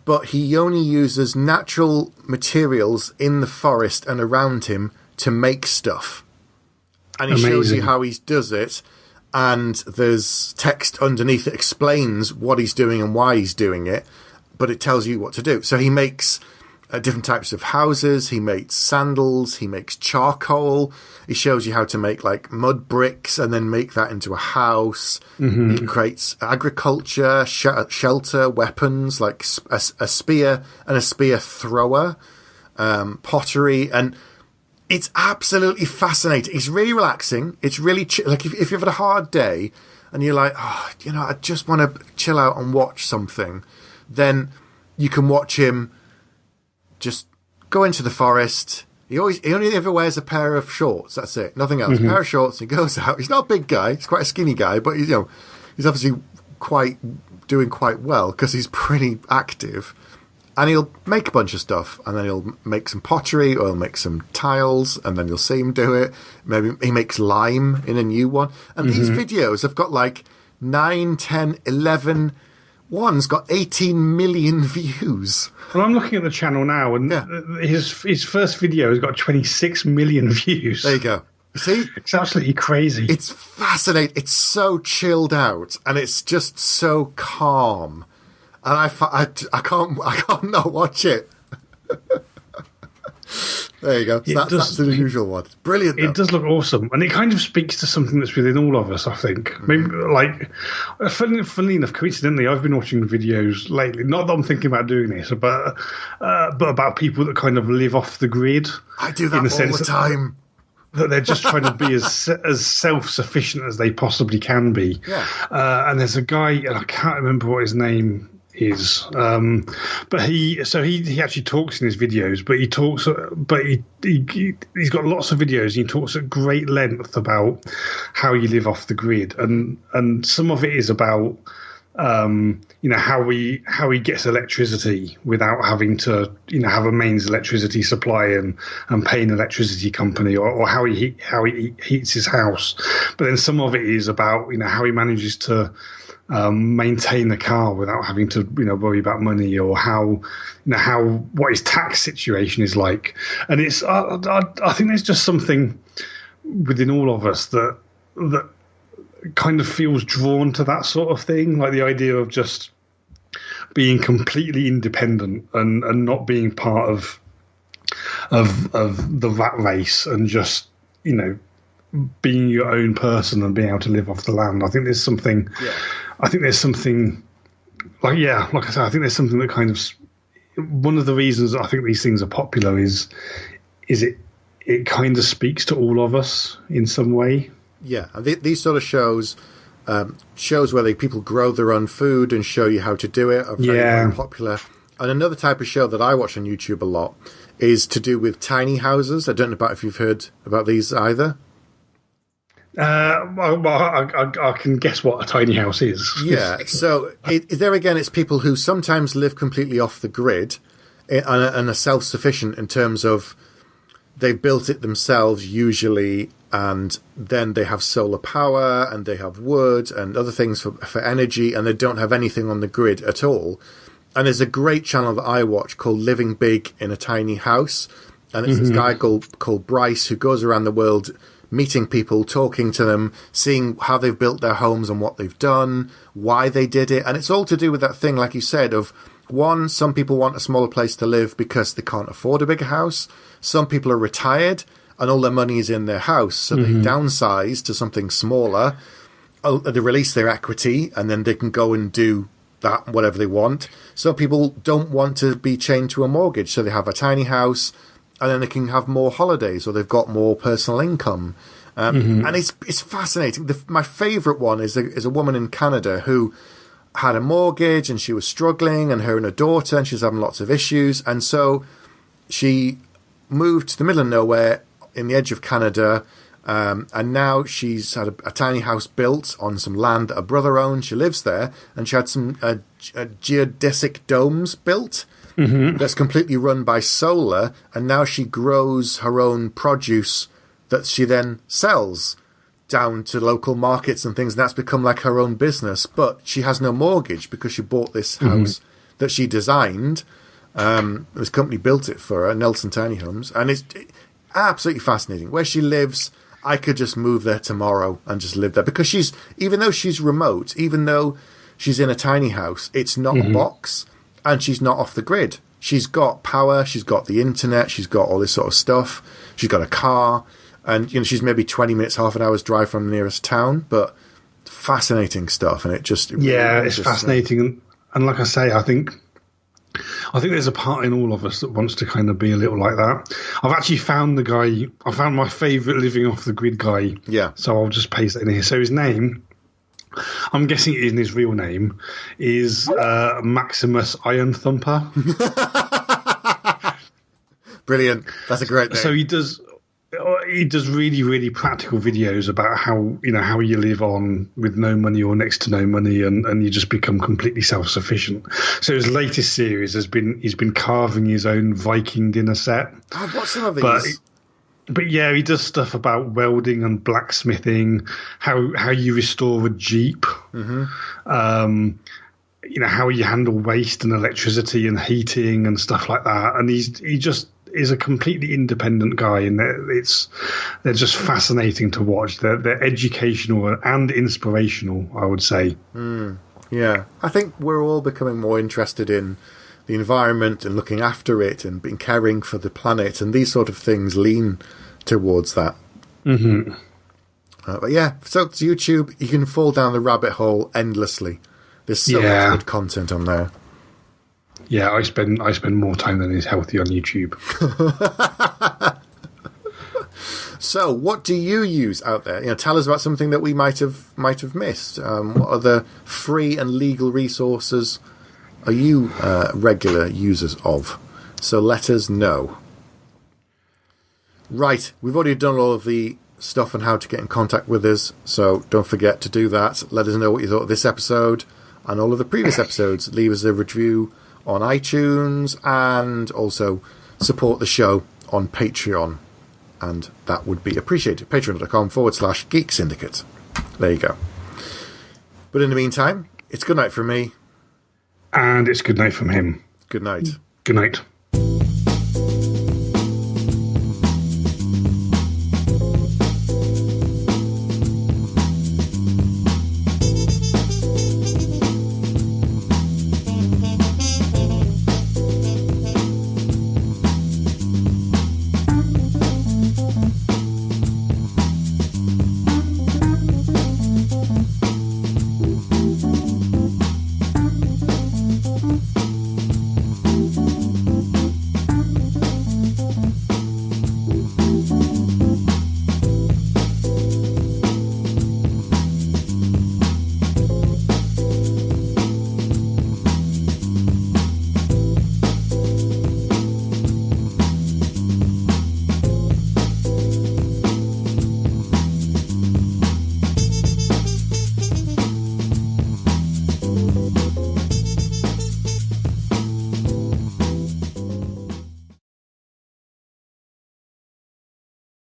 S1: but he only uses natural materials in the forest and around him to make stuff. and he shows you how he does it, and there's text underneath that explains what he's doing and why he's doing it, but it tells you what to do. So he makes different types of houses, he makes sandals, he makes charcoal, he shows you how to make like mud bricks and then make that into a house. He creates agriculture, shelter, weapons like a spear and a spear thrower, pottery, and it's absolutely fascinating. It's really relaxing. It's really like if you've had a hard day and you're like, oh, I just want to chill out and watch something, then you can watch him just go into the forest. He only ever wears a pair of shorts. That's it. Nothing else. A pair of shorts. He goes out. He's not a big guy. He's quite a skinny guy, but he's obviously doing quite well because he's pretty active. And he'll make a bunch of stuff, and then he'll make some pottery, or he'll make some tiles, and then you'll see him do it. Maybe he makes lime in a new one. And these videos have got like 9, 10, 11. One's got 18 million views.
S2: Well, I'm looking at the channel now, and his first video has got 26 million views.
S1: There you go. See?
S2: It's absolutely crazy.
S1: It's fascinating. It's so chilled out, and it's just so calm. And I can't not watch it. There you go. So that's the usual one. It's brilliant.
S2: It does look awesome, and it kind of speaks to something that's within all of us, I think. Maybe, like, funnily enough, coincidentally, I've been watching videos lately. Not that I'm thinking about doing this, but about people that kind of live off the grid.
S1: I do that all the time.
S2: That they're just trying to be as self-sufficient as they possibly can be.
S1: Yeah.
S2: And there's a guy, and I can't remember what his name is, but he actually talks in his videos, but he's got lots of videos, and he talks at great length about how you live off the grid, and some of it is about how he gets electricity without having to have a mains electricity supply and pay an electricity company, or how he heats his house. But then some of it is about how he manages to maintain the car without having to worry about money, or what his tax situation is like. And it's I think there's just something within all of us that kind of feels drawn to that sort of thing, like the idea of just being completely independent and not being part of the rat race, and just being your own person and being able to live off the land. I think there's something. Yeah. I think there's something like I said, I think there's something that kind of, one of the reasons I think these things are popular is it kind of speaks to all of us in some way.
S1: Yeah, and these sort of shows where people grow their own food and show you how to do it are very, very popular. And another type of show that I watch on YouTube a lot is to do with tiny houses. I don't know if you've heard about these either.
S2: I can guess what a tiny house is.
S1: Yeah, so there again, it's people who sometimes live completely off the grid and are self-sufficient in terms of they've built it themselves usually, and then they have solar power and they have wood and other things for energy, and they don't have anything on the grid at all. And there's a great channel that I watch called Living Big in a Tiny House, and it's this guy called Bryce who goes around the world meeting people, talking to them, seeing how they've built their homes and what they've done, why they did it. And it's all to do with that thing, like you said, of one, some people want a smaller place to live because they can't afford a bigger house. Some people are retired and all their money is in their house, so they downsize to something smaller. They release their equity and then they can go and do that, whatever they want. Some people don't want to be chained to a mortgage, so they have a tiny house and then they can have more holidays, or they've got more personal income. And it's fascinating. My favourite one is a woman in Canada who had a mortgage and she was struggling, and her and her daughter, and she was having lots of issues. And so she moved to the middle of nowhere in the edge of Canada, and now she's had a tiny house built on some land that her brother owned. She lives there, and she had some geodesic domes built. That's completely run by solar, and now she grows her own produce that she then sells down to local markets and things, and that's become like her own business. But she has no mortgage because she bought this house that she designed. This company built it for her, Nelson Tiny Homes, and it's absolutely fascinating. Where she lives, I could just move there tomorrow and just live there. Because even though she's remote, even though she's in a tiny house, it's not a box, and she's not off the grid. She's got power, she's got the internet, she's got all this sort of stuff. She's got a car, and she's maybe 20 minutes, half an hour's drive from the nearest town, but fascinating stuff. And it's
S2: fascinating. And like I say, I think there's a part in all of us that wants to kind of be a little like that. I've actually found my favourite living off the grid guy.
S1: Yeah.
S2: So I'll just paste that in here. So his name, I'm guessing it isn't his real name, is Maximus Iron Thumper.
S1: Brilliant. That's a great name.
S2: So he does really, really practical videos about how you live on with no money or next to no money, and you just become completely self-sufficient. So his latest series he's been carving his own Viking dinner set.
S1: I've watched some of these.
S2: But yeah, he does stuff about welding and blacksmithing, how you restore a Jeep, how you handle waste and electricity and heating and stuff like that. And he just is a completely independent guy, and they're just fascinating to watch. They're educational and inspirational, I would say.
S1: Yeah, I think we're all becoming more interested in the environment and looking after it and being caring for the planet, and these sort of things lean towards that. But yeah, so it's YouTube. You can fall down the rabbit hole endlessly. There's so much good content on there.
S2: Yeah, I spend more time than is healthy on YouTube.
S1: So, what do you use out there? Tell us about something that we might have missed. What other free and legal resources are you regular users of? So let us know. Right, we've already done all of the stuff on how to get in contact with us, so don't forget to do that. Let us know what you thought of this episode and all of the previous episodes. Leave us a review on iTunes, and also support the show on Patreon, and that would be appreciated. Patreon.com/Geek Syndicate. There you go. But in the meantime, it's good night from me.
S2: And it's good night from him.
S1: Good night.
S2: Good night.